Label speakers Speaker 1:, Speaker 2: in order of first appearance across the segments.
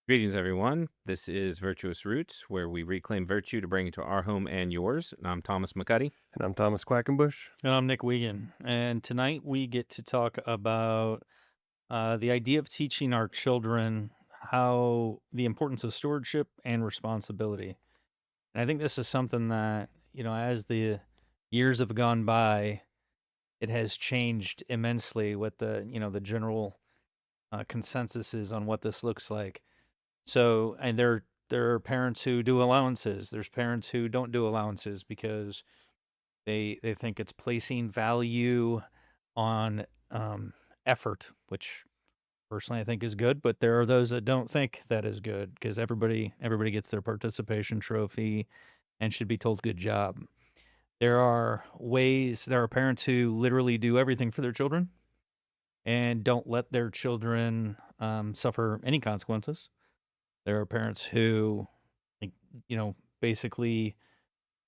Speaker 1: Greetings, everyone. This is Virtuous Roots, where we reclaim virtue to bring it to our home and yours. And I'm Thomas McCuddy.
Speaker 2: And I'm Thomas Quackenbush.
Speaker 3: And I'm Nick Wiegand. And tonight we get to talk about the idea of teaching our children how the importance of stewardship and responsibility. And I think this is something that, as the years have gone by, it has changed immensely what the general consensus is on what this looks like. So, and there are parents who do allowances. There's parents who don't do allowances because they think it's placing value on, effort, which personally I think is good, but there are those that don't think that is good because everybody gets their participation trophy and should be told good job. There are parents who literally do everything for their children and don't let their children, suffer any consequences. There are parents who, like, basically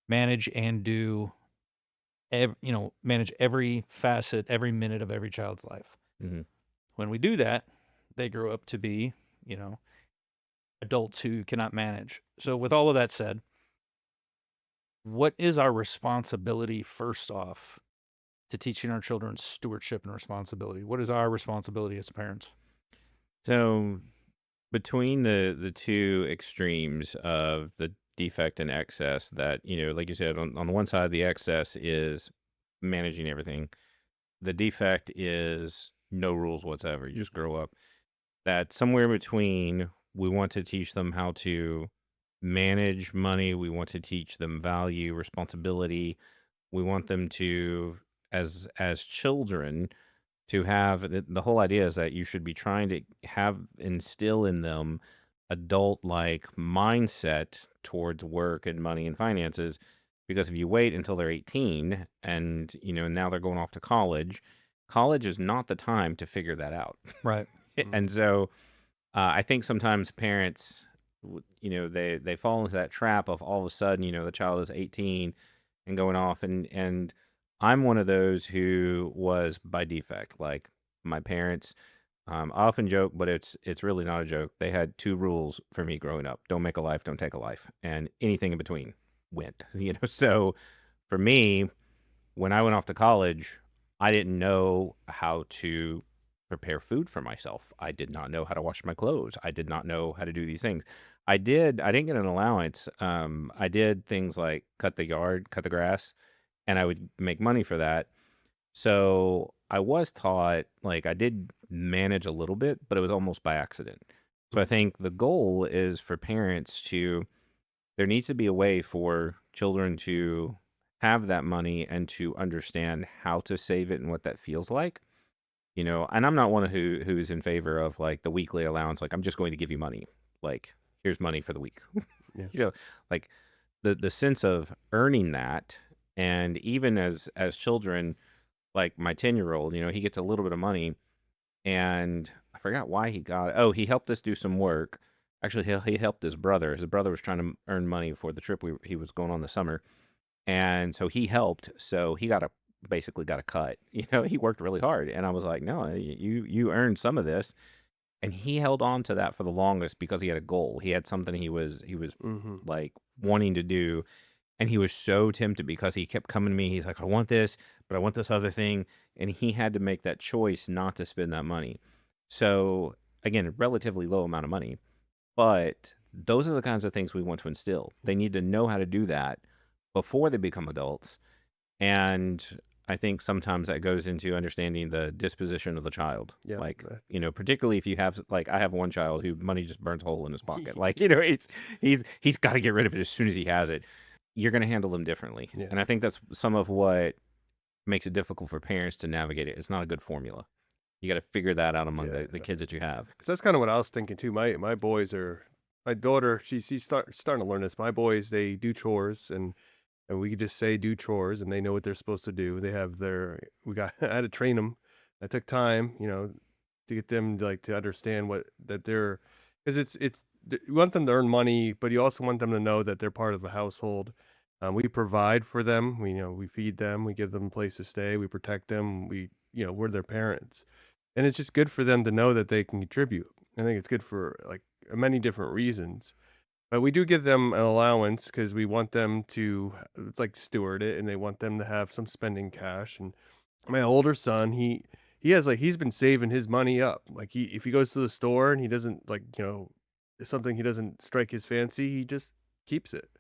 Speaker 3: manage and do manage every facet, every minute of every child's life.
Speaker 1: hmm
Speaker 3: When we do that, they grow up to be, you know, adults who cannot manage. So, with all of that said, what is our responsibility first off to teaching our children stewardship and responsibility? What is our responsibility as parents?
Speaker 1: So, between the two extremes of the defect and excess, that, like you said, on the one side, the excess is managing everything, the defect is no rules whatsoever. You just grow up. That somewhere in between, we want to teach them how to manage money. We want to teach them value, responsibility. We want them to, as children, to have the whole idea is that you should be trying to have instill in them adult like mindset towards work and money and finances, because if you wait until they're 18 and now they're going off to college is not the time to figure that out.
Speaker 3: Right.
Speaker 2: Mm.
Speaker 1: And so I think sometimes parents, they fall into that trap of all of a sudden, the child is 18 and going off, and I'm one of those who was by defect. Like my parents, I often joke, but it's really not a joke. They had two rules for me growing up: don't make a life, don't take a life, and anything in between went. So for me, when I went off to college, I didn't know how to prepare food for myself. I did not know how to wash my clothes. I did not know how to do these things. I didn't get an allowance. I did things like cut the yard, cut the grass, and I would make money for that. So I was taught, like, I did manage a little bit, but it was almost by accident. So I
Speaker 2: Mm.
Speaker 1: think the goal is for parents to, there needs to be a way for children to have that money and to understand how to save it and what that feels like. And I'm not one who's in favor of like the weekly allowance. Like, I'm just going to give you money. Like, here's money for the week. you
Speaker 2: Yes.
Speaker 1: know, like the sense of earning that, and even as children, like my 10-year old, he gets a little bit of money, and I forgot why he got it. Oh, he helped us do some work. Actually, he helped his brother. His brother was trying to earn money for the trip he was going on this summer, and so he helped. So he basically got a cut. He worked really hard, and I was like, no, you earned some of this, and he held on to that for the longest because he had a goal. He had something he was
Speaker 2: Mhm.
Speaker 1: like wanting to do, and he was so tempted because he kept coming to me. He's like, I want this, but I want this other thing. And he had to make that choice not to spend that money. So, again, a relatively low amount of money. But those are the kinds of things we want to instill. They need to know how to do that before they become adults. And I think sometimes that goes into understanding the disposition of the child.
Speaker 2: Yeah.
Speaker 1: Like,
Speaker 2: that-
Speaker 1: particularly if you have, like, I have one child who money just burns a hole in his pocket. Like, he's got to get rid of it as soon as he has it. You're going to handle them differently.
Speaker 2: Yeah.
Speaker 1: And I think that's some of what makes it difficult for parents to navigate it. It's not a good formula. You got to figure that out among
Speaker 2: Yeah.
Speaker 1: the kids that you have.
Speaker 2: Because that's kind of what I was thinking too. My boys are my daughter. She's starting to learn this. My boys, they do chores, and we could just say do chores, and they know what they're supposed to do. They have their we got I had to train them. I took time, to get them like to understand what that they're because you want them to earn money, but you also want them to know that they're part of the household. We provide for them. We feed them. We give them a place to stay. We protect them. We're their parents, and it's just good for them to know that they can contribute. I think it's good for like many different reasons. But we do give them an allowance because we want them to it's like steward it, and they want them to have some spending cash. And my older son, he has like he's been saving his money up. Like he if he goes to the store and he doesn't like, if something he doesn't strike his fancy, he just keeps it.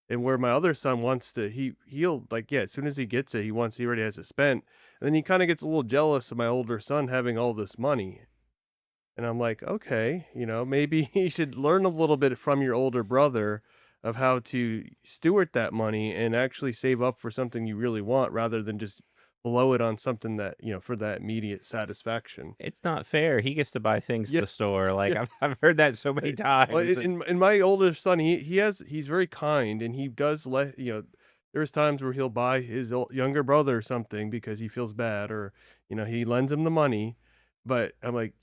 Speaker 2: And where my other son wants to he'll like, yeah, as soon as he gets it, he already has it spent. And then he kind of gets a little jealous of my older son having all this money. And I'm like, okay, maybe you should learn a little bit from your older brother of how to steward that money and actually save up for something you really want rather than just blow it on something that, for that immediate satisfaction.
Speaker 1: It's not fair. He gets to buy things at
Speaker 2: Yeah.
Speaker 1: the store. Like,
Speaker 2: Yeah.
Speaker 1: I've heard that so many
Speaker 2: Well,
Speaker 1: times.
Speaker 2: in my oldest son, he's very kind and he does there's times where he'll buy his younger brother something because he feels bad or, he lends him the money. But I'm like,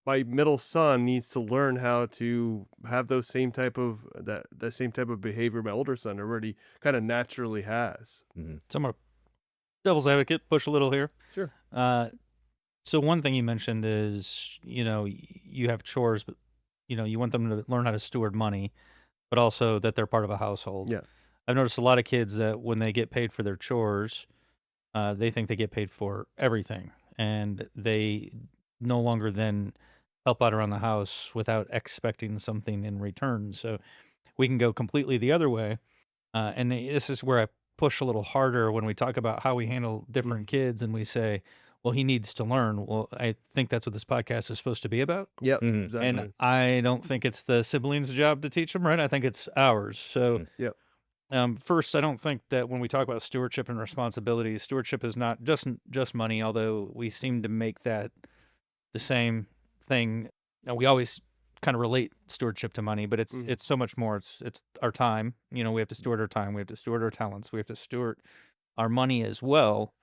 Speaker 2: my middle son needs to learn how to have those same type of that same type of behavior my older son already kind of naturally has.
Speaker 1: Mhm.
Speaker 3: So I'm gonna devil's advocate, push a little here.
Speaker 2: Sure.
Speaker 3: Uh, so one thing you mentioned is, you have chores, but you want them to learn how to steward money, but also that they're part of a household.
Speaker 2: Yeah.
Speaker 3: I've noticed a lot of kids that when they get paid for their chores, they think they get paid for everything, and they no longer then help out around the house without expecting something in return. So we can go completely the other way, and this is where I push a little harder when we talk about how we handle
Speaker 2: Mm.
Speaker 3: different kids, and we say, "Well, he needs to learn." Well, I think that's what this podcast is supposed to be about.
Speaker 2: Yep.
Speaker 1: Mhm.
Speaker 3: And
Speaker 2: Exactly.
Speaker 3: I don't think it's the siblings' job to teach them, right? I think it's ours. So,
Speaker 1: Mhm.
Speaker 2: Yep.
Speaker 3: first, I don't think that when we talk about stewardship and responsibility, stewardship is not just money, although we seem to make that the same thing. And we always kind of relate stewardship to money, but it's
Speaker 2: Mm.
Speaker 3: it's so much more. It's our time. We have to steward our time. We have to steward our talents. We have to steward our money as well.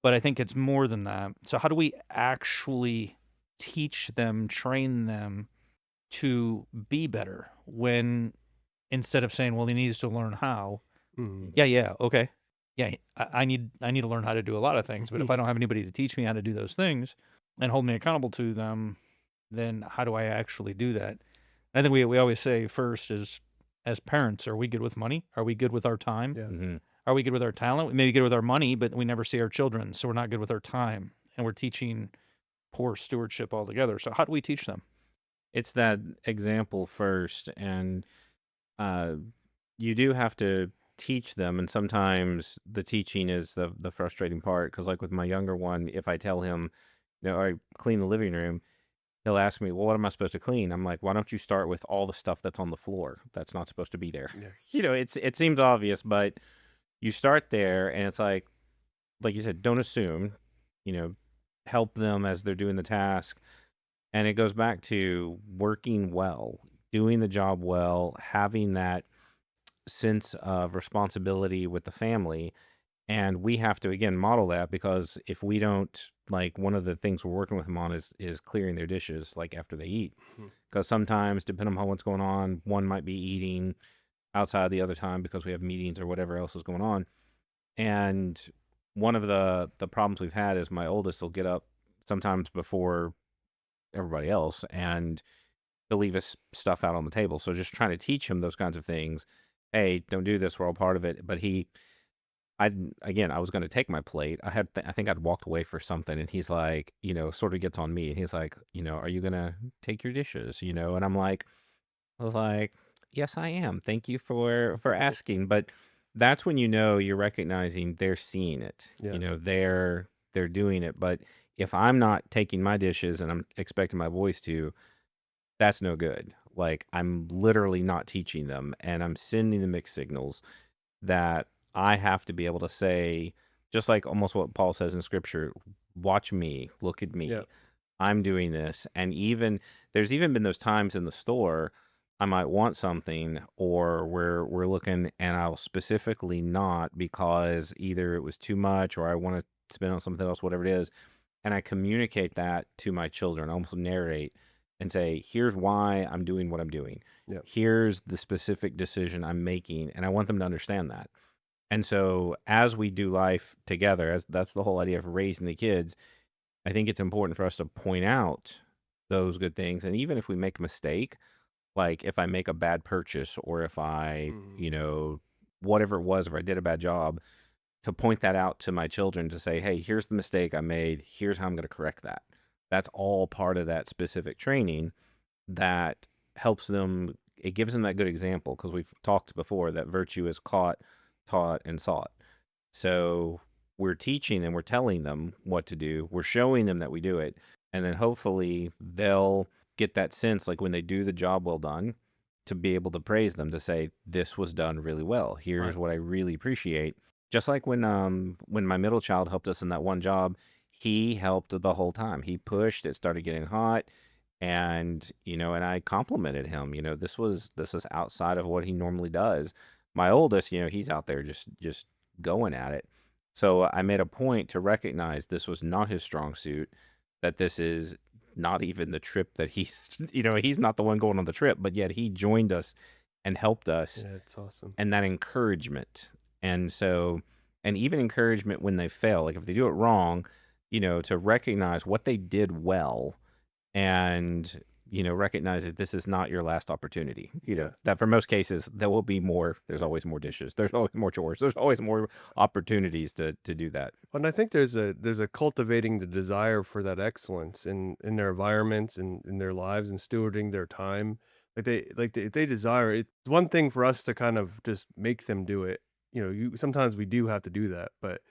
Speaker 3: But I think it's more than that. So how do we actually teach them, train them to be better when instead of saying, "Well, he needs to learn how."
Speaker 2: Mm.
Speaker 3: Yeah, yeah, okay. Yeah, I need to learn how to do a lot of things, but if I don't have anybody to teach me how to do those things and hold me accountable to them, then how do I actually do that? I think we always say first is as parents, are we good with money? Are we good with our time?
Speaker 2: Yeah.
Speaker 1: Mhm.
Speaker 3: Are we good with our talent? We may be good with our money, but we never see our children, so we're not good with our time, and we're teaching poor stewardship altogether. So how do we teach them?
Speaker 1: It's that example first, and uh, you do have to teach them, and sometimes the teaching is the frustrating part. Because, like with my younger one, if I tell him, I clean the living room, he'll ask me, "Well, what am I supposed to clean?" I'm like, "Why don't you start with all the stuff that's on the floor that's not supposed to be there?"
Speaker 2: Yeah.
Speaker 1: It seems obvious, but you start there, and it's like you said, don't assume. You know, help them as they're doing the task. And it goes back to working well, doing the job well, having that sense of responsibility with the family. And we have to again model that because if we don't, like, one of the things we're working with them on is clearing their dishes like after they eat.
Speaker 2: Mhm.
Speaker 1: Because sometimes, depending on what's going on, one might be eating outside the other time because we have meetings or whatever else is going on. And one of the problems we've had is my oldest will get up sometimes before everybody else, and he'll leave his stuff out on the table. So just trying to teach him those kinds of things. Hey, don't do this. We're all part of it. But I was going to take my plate. I think I'd walked away for something, and he's like, sort of gets on me, and he's like, are you gonna take your dishes? And I was like, yes, I am. Thank you for asking. But that's when you're recognizing they're seeing it.
Speaker 2: Yeah.
Speaker 1: They're doing it. But if I'm not taking my dishes and I'm expecting my boys to, that's no good. Like, I'm literally not teaching them, and I'm sending the mixed signals that I have to be able to say, just like almost what Paul says in scripture, watch me, look at
Speaker 2: Yeah.
Speaker 1: me. I'm doing this. And there's even been those times in the store I might want something, or we're looking and I'll specifically not because either it was too much or I want to spend on something else, whatever it is. And I communicate that to my children. I almost narrate and say, here's why I'm doing what I'm doing.
Speaker 2: Yeah.
Speaker 1: Here's the specific decision I'm making. And I want them to understand that. And so as we do life together, as that's the whole idea of raising the kids, I think it's important for us to point out those good things. And even if we make a mistake, like if I make a bad purchase or if I,
Speaker 2: Mhm.
Speaker 1: whatever it was, if I did a bad job, to point that out to my children to say, hey, here's the mistake I made. Here's how I'm going to correct that. That's all part of that specific training that helps them. It gives them that good example because we've talked before that virtue is caught, taught, and sought. So we're teaching them, we're telling them what to do, we're showing them that we do it. And then hopefully they'll get that sense, like when they do the job well done, to be able to praise them, to say, this was done really well.
Speaker 3: Right.
Speaker 1: Here's what I really appreciate. Just like when my middle child helped us in that one job, he helped the whole time. He pushed, it started getting hot. And, and I complimented him. This is outside of what he normally does. My oldest, he's out there just going at it. So I made a point to recognize this was not his strong suit, that this is not even the trip that he's, he's not the one going on the trip, but yet he joined us and helped us,
Speaker 2: Yeah, it's awesome.
Speaker 1: and that encouragement. And so, and even encouragement when they fail, like if they do it wrong, to recognize what they did well and recognize that this is not your last opportunity,
Speaker 2: Yeah.
Speaker 1: that for most cases there will be more. There's always more dishes, there's always more chores, there's always more opportunities to do that.
Speaker 2: And I think there's a cultivating the desire for that excellence in their environments and in their lives and stewarding their time. They desire it. It's one thing for us to kind of just make them do it. You sometimes we do have to do that, but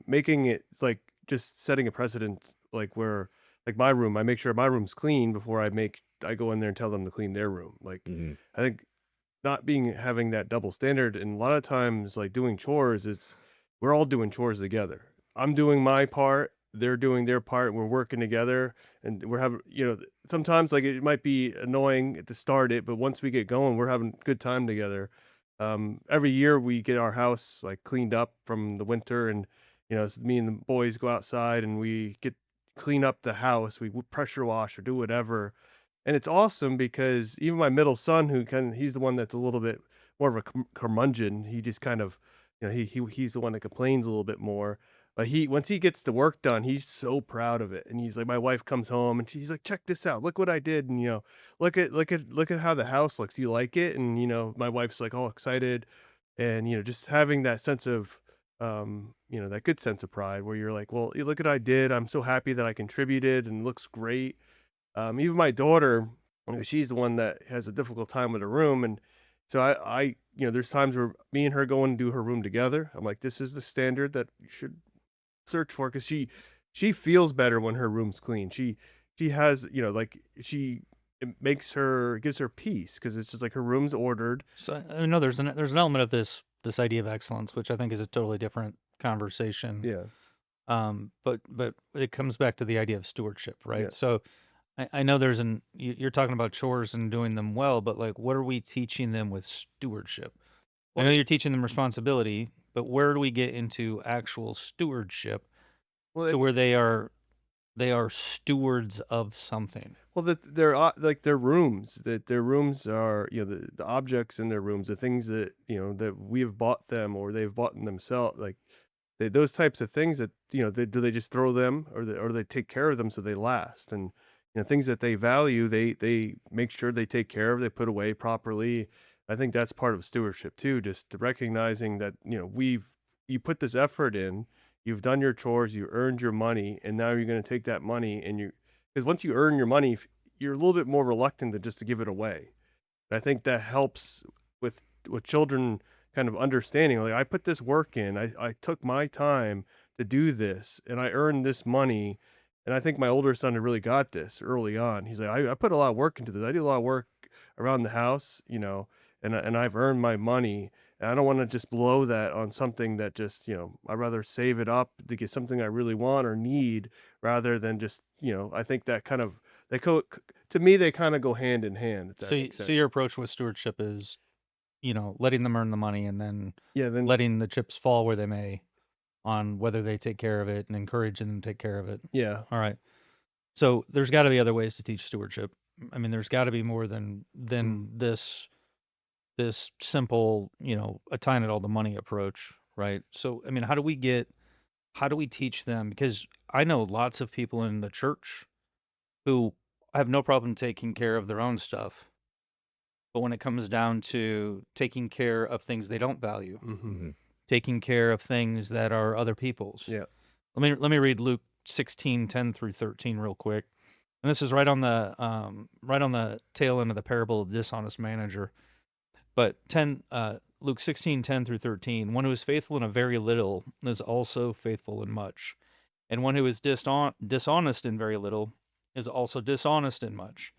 Speaker 2: making it like just setting a precedent, like where like my room, I make sure my room's clean before I go in there and tell them to clean their room. Like
Speaker 1: Mhm.
Speaker 2: I think not being having that double standard, and a lot of times, like, doing chores, it's we're all doing chores together. I'm doing my part, they're doing their part, we're working together, and we're having sometimes, like, it might be annoying to start it, but once we get going, we're having good time together. Every year, we get our house, like, cleaned up from the winter, and, me and the boys go outside, and we clean up the house, we pressure wash or do whatever, and it's awesome because even my middle son, he's the one that's a little bit more of a curmudgeon. He just kind of, he's the one that complains a little bit more. But once he gets the work done, he's so proud of it. And he's like, my wife comes home and she's like, check this out, look what I did, and look at how the house looks. Do you like it? And my wife's like all excited, and just having that sense of, that good sense of pride where you're like, well, look what I did. I'm so happy that I contributed and it looks great. Even my daughter, she's the one that has a difficult time with her room, and so there's times where me and her go and do her room together. I'm like, this is the standard that you should search for because she feels better when her room's clean. She has, like it gives her peace because it's just like her room's ordered.
Speaker 3: So I know there's an element of this idea of excellence, which I think is a totally different conversation.
Speaker 2: Yeah,
Speaker 3: But it comes back to the idea of stewardship,
Speaker 2: yeah.
Speaker 3: right? So I know you're talking about chores and doing them well, but like, what are we teaching them with stewardship? I
Speaker 2: Well,
Speaker 3: know you're teaching them responsibility, but where do we get into actual stewardship
Speaker 2: well,
Speaker 3: to where they are stewards of something?
Speaker 2: Well, that like their rooms, that their rooms are, the objects in their rooms, the things that, that we have bought them or they've bought in themselves, like those types of things that, do they just throw them or they take care of them so they last? And, things that they value, they make sure they take care of, they put away properly. I think that's part of stewardship too, just recognizing that, you put this effort in, you've done your chores, you earned your money, and now you're going to take that money and because once you earn your money, you're a little bit more reluctant to just to give it away. And I think that helps with children kind of understanding, like, I put this work in, I took my time to do this, and I earned this money. And I think my older son had really got this early on. He's like, I put a lot of work into this. I did a lot of work around the house, and I've earned my money. And I don't want to just blow that on something that just, I'd rather save it up to get something I really want or need rather than just, I think that kind of, to me, they kind of go hand in hand, if that makes
Speaker 3: So
Speaker 2: sense.
Speaker 3: your approach with stewardship is, letting them earn the money and then
Speaker 2: Yeah, then
Speaker 3: letting the chips fall where they may on whether they take care of it and encouraging them to take care of it.
Speaker 2: yeah.
Speaker 3: All right. So there's got to be other ways to teach stewardship. I mean, there's got to be more than
Speaker 2: Mm.
Speaker 3: this simple, a tying it all to money approach, right? So I mean, how do we teach them? Because I know lots of people in the church who have no problem taking care of their own stuff, But when it comes down to taking care of things they don't value,
Speaker 2: Hmm.
Speaker 1: Mhm.
Speaker 3: taking care of things that are other people's.
Speaker 2: Yeah.
Speaker 3: Let me read Luke 16:10 through 13 real quick. And this is right on the tail end of the parable of the dishonest manager. But Luke 16:10 through 13, one who is faithful in a very little is also faithful in much. And one who is dishonest in very little is also dishonest in much.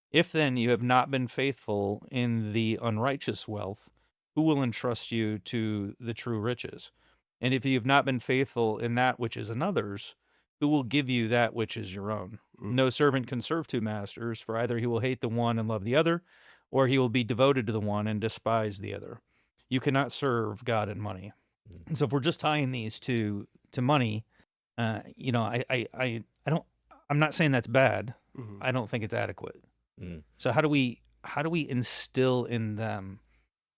Speaker 3: If then you have not been faithful in the unrighteous wealth, who will entrust you to the true riches? And if you have not been faithful in that which is another's, who will give you that which is your own?
Speaker 2: Mm.
Speaker 3: No servant can serve two masters, for either he will hate the one and love the other, or he will be devoted to the one and despise the other. You cannot serve God and money.
Speaker 1: Mm.
Speaker 3: And so if we're just tying these to money, I don't I'm not saying that's bad.
Speaker 2: Hmm.
Speaker 3: I don't think it's adequate.
Speaker 1: Mm.
Speaker 3: So how do we instill in them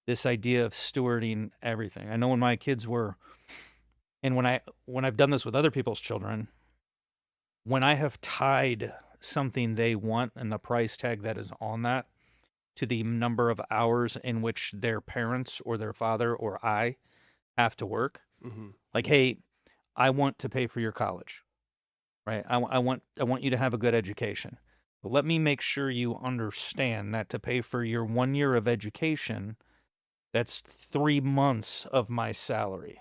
Speaker 3: this idea of stewarding everything? I know when my kids were, and when I've done this with other people's children, when I have tied something they want and the price tag that is on that to the number of hours in which their parents or their father or I have to work,
Speaker 2: Hmm.
Speaker 3: like, hey, I want to pay for your college, right? I want you to have a good education. But let me make sure you understand that to pay for your 1 year of education, that's 3 months of my salary.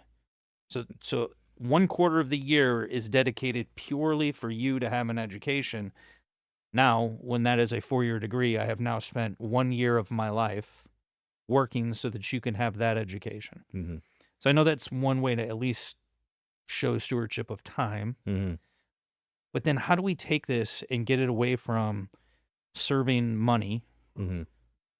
Speaker 3: So 1/4 of the year is dedicated purely for you to have an education. Now, when that is a 4-year degree, I have now spent 1 year of my life working so that you can have that education.
Speaker 1: Mhm.
Speaker 3: So I know that's one way to at least show stewardship of time.
Speaker 1: Mhm.
Speaker 3: But then how do we take this and get it away from serving money
Speaker 1: Mhm.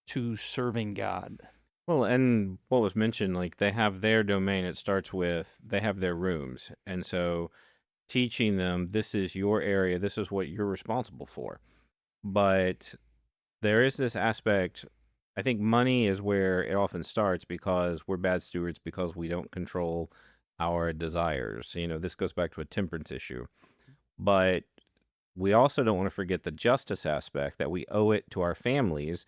Speaker 3: to serving God?
Speaker 1: Well, and what was mentioned, like they have their domain. It starts with they have their rooms, and so teaching them this is your area, this is what you're responsible for. But there is this aspect. I think money is where it often starts because we're bad stewards because we don't control our desires. This goes back to a temperance issue. But we also don't want to forget the justice aspect that we owe it to our families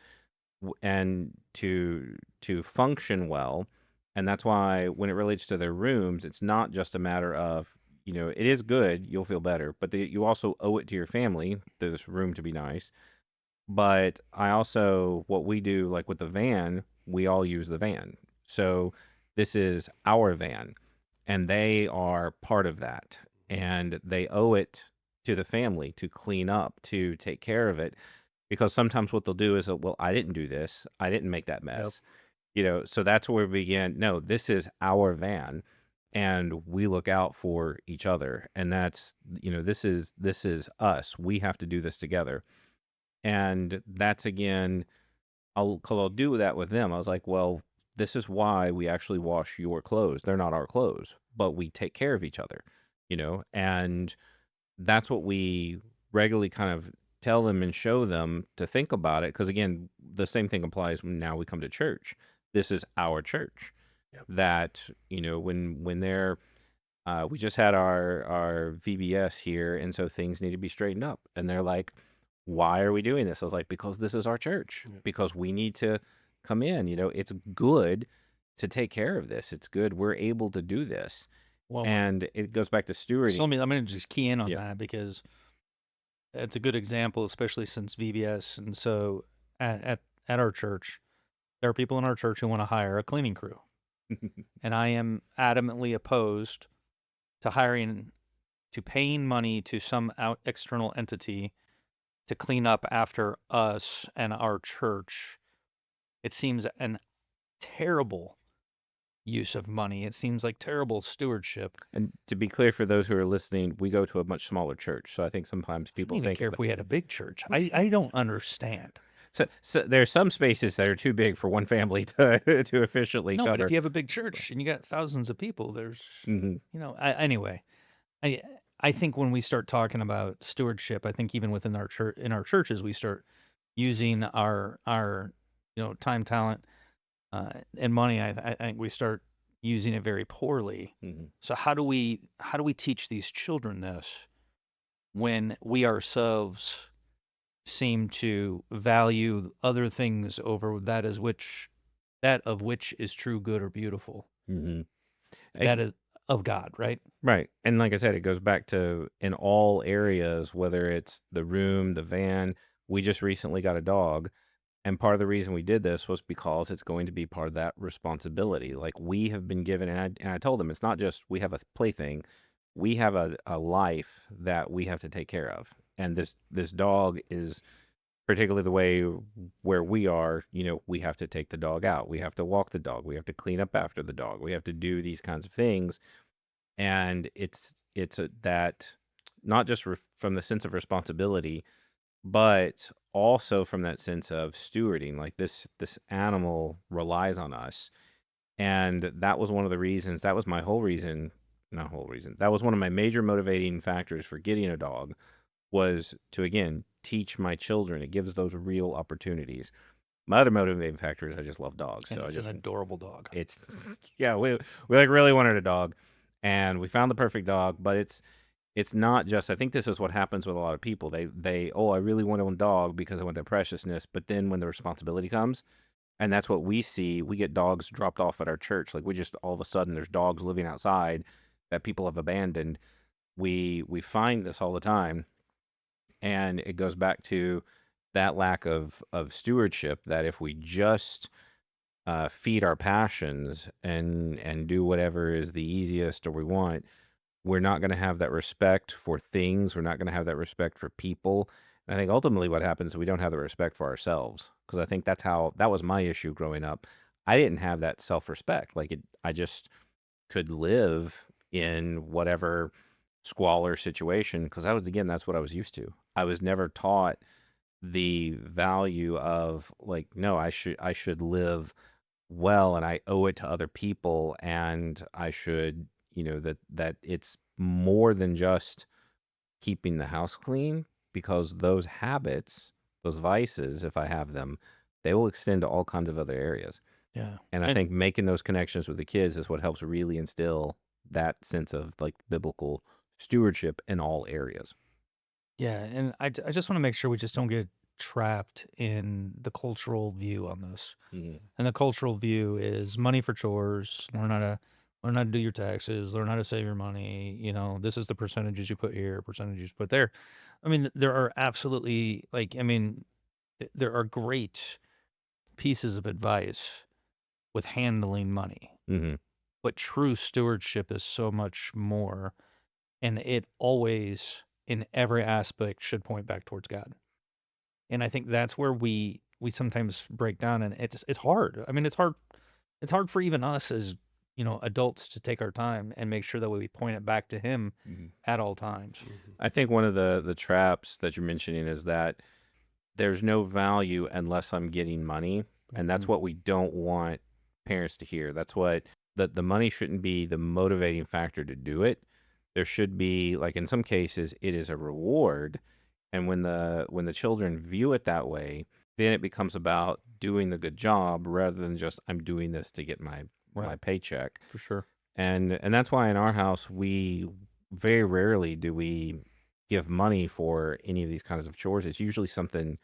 Speaker 1: and to function well. And that's why when it relates to their rooms, it's not just a matter of, it is good, you'll feel better, but you also owe it to your family, this room to be nice. But I also, what we do, like with the van, we all use the van. So this is our van, and they are part of that. And they owe it to the family to clean up, to take care of it. Because sometimes what they'll do is, well, I didn't do this. I didn't make that
Speaker 2: Yep.
Speaker 1: mess. So that's where we begin. No, this is our van, and we look out for each other. And that's, this is us. We have to do this together. And that's again, I'll do that with them. I was like, well, this is why we actually wash your clothes. They're not our clothes, but we take care of each other, and that's what we regularly kind of tell them and show them to think about it. Because again, the same thing applies when now we come to church. This is our church.
Speaker 2: Yep.
Speaker 1: That when they're we just had our VBS here, and so things need to be straightened up. And they're like, "Why are we doing this?" I was like, "Because this is our church.
Speaker 2: Yep.
Speaker 1: Because we need to come in. It's good to take care of this. It's good we're able to do this."
Speaker 3: Well,
Speaker 1: And it goes back to
Speaker 3: so
Speaker 1: stewarding.
Speaker 3: I'm going to just key in on
Speaker 1: Yeah.
Speaker 3: that because it's a good example, especially since VBS. And so at our church, there are people in our church who want to hire a cleaning crew. And I am adamantly opposed to paying money to some external entity to clean up after us and our church. It seems an terrible use of money. It seems like terrible stewardship.
Speaker 1: And to be clear for those who are listening, we go to a much smaller church. So I think sometimes
Speaker 3: I don't
Speaker 1: people
Speaker 3: even
Speaker 1: think
Speaker 3: care if we had a big church. I don't understand.
Speaker 1: so there's some spaces that are too big for one family to to efficiently
Speaker 3: No, but if
Speaker 1: cover.
Speaker 3: you have a big church and you got thousands of people, there's,
Speaker 1: Hmm.
Speaker 3: anyway, I I think when we start talking about stewardship, I think even within our church, in our churches, we start using our time, talent, and money. I think we start using it very poorly.
Speaker 1: Hmm.
Speaker 3: So how do we teach these children this when we ourselves seem to value other things over that of which is true, good, or beautiful.
Speaker 1: Mhm.
Speaker 3: That is of God, right?
Speaker 1: Right. And like I said, it goes back to in all areas, whether it's the room, the van. We just recently got a dog. And part of the reason we did this was because it's going to be part of that responsibility. Like we have been given, and I told them it's not just we have a plaything, we have a life that we have to take care of. And this dog is particularly the way where we are, we have to take the dog out. We have to walk the dog. We have to clean up after the dog. We have to do these kinds of things, and that not just from the sense of responsibility, but also from that sense of stewarding. Like this animal relies on us, and that was one of the reasons. That was my whole reason. Not whole reason. That was one of my major motivating factors for getting a dog, was to again teach my children. It gives those real opportunities. My other motivating factor is I just love dogs,
Speaker 3: And
Speaker 1: so I
Speaker 3: it's an
Speaker 1: just
Speaker 3: adorable dog.
Speaker 1: it's yeah, we like really wanted a dog, and we found the perfect dog, but it's not just. I think this is what happens with a lot of people. Oh, I really want a dog because I want their preciousness, but then when the responsibility comes, and that's what we see, we get dogs dropped off at our church. Like we just all of a sudden there's dogs living outside that people have abandoned. We find this all the time, and it goes back to that lack of stewardship. That if we just feed our passions and do whatever is the easiest or we want, we're not going to have that respect for things. We're not going to have that respect for people. And I think ultimately what happens is we don't have the respect for ourselves, because I think that was my issue growing up. I didn't have that self-respect. I just could live in whatever squalor situation because that's what I was used to. I was never taught the value of, like, no, I should live well, and I owe it to other people, and I should, that it's more than just keeping the house clean, because those habits, those vices, if I have them, they will extend to all kinds of other areas.
Speaker 3: Yeah.
Speaker 1: And I
Speaker 3: And
Speaker 1: think making those connections with the kids is what helps really instill that sense of like biblical stewardship in all areas.
Speaker 3: yeah, and I just want to make sure we just don't get trapped in the cultural view on this.
Speaker 1: Mhm.
Speaker 3: And the cultural view is money for chores, learn how to do your taxes, learn how to save your money, this is the percentages you put here, percentages you put there. I mean, there are absolutely there are great pieces of advice with handling money,
Speaker 1: Mhm.
Speaker 3: but true stewardship is so much more, and it always in every aspect should point back towards God. And I think that's where we sometimes break down, and it's hard. I mean, it's hard for even us as, adults to take our time and make sure that we point it back to him
Speaker 1: Mhm.
Speaker 3: at all times.
Speaker 2: Mhm.
Speaker 1: I think one of the traps that you're mentioning is that there's no value unless I'm getting money, and that's
Speaker 3: Mhm.
Speaker 1: what we don't want parents to hear. That's what the money shouldn't be the motivating factor to do it. There should be, like, in some cases it is a reward, and when the children view it that way, then it becomes about doing the good job rather than just I'm doing this to get my
Speaker 3: Right,
Speaker 1: paycheck.
Speaker 3: for sure.
Speaker 1: And that's why in our house we very rarely do we give money for any of these kinds of chores. It's usually something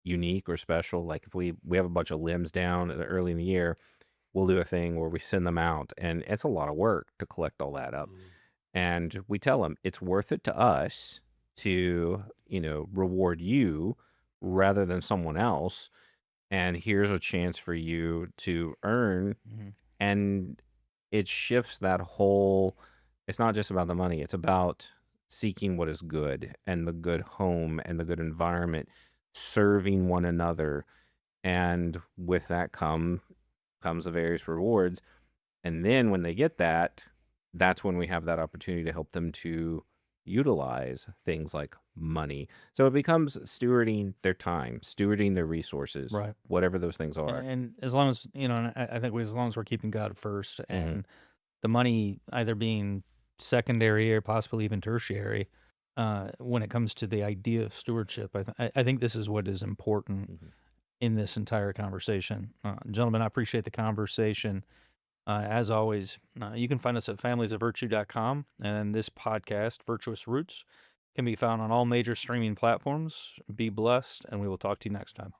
Speaker 1: unique or special. Like if we have a bunch of limbs down early in the year, we'll do a thing where we send them out, and it's a lot of work to collect all that up.
Speaker 2: Mm.
Speaker 1: And we tell them it's worth it to us to, reward you rather than someone else. And here's a chance for you to earn.
Speaker 3: Mhm.
Speaker 1: And it shifts that whole, it's not just about the money, it's about seeking what is good and the good home and the good environment, serving one another. And with that comes the various rewards. And then when they get that, that's when we have that opportunity to help them to utilize things like money. So it becomes stewarding their time, stewarding their resources,
Speaker 3: Right.
Speaker 1: whatever those things are.
Speaker 3: And as long as, and I think as long as we're keeping God first
Speaker 1: Hmm.
Speaker 3: and the money either being secondary or possibly even tertiary, when it comes to the idea of stewardship, I think this is what is important
Speaker 1: Hmm.
Speaker 3: in this entire conversation. Gentlemen, I appreciate the conversation. As always, you can find us at familiesofvirtue.com and this podcast, Virtuous Roots. Can be found on all major streaming platforms. Be blessed, and we will talk to you next time.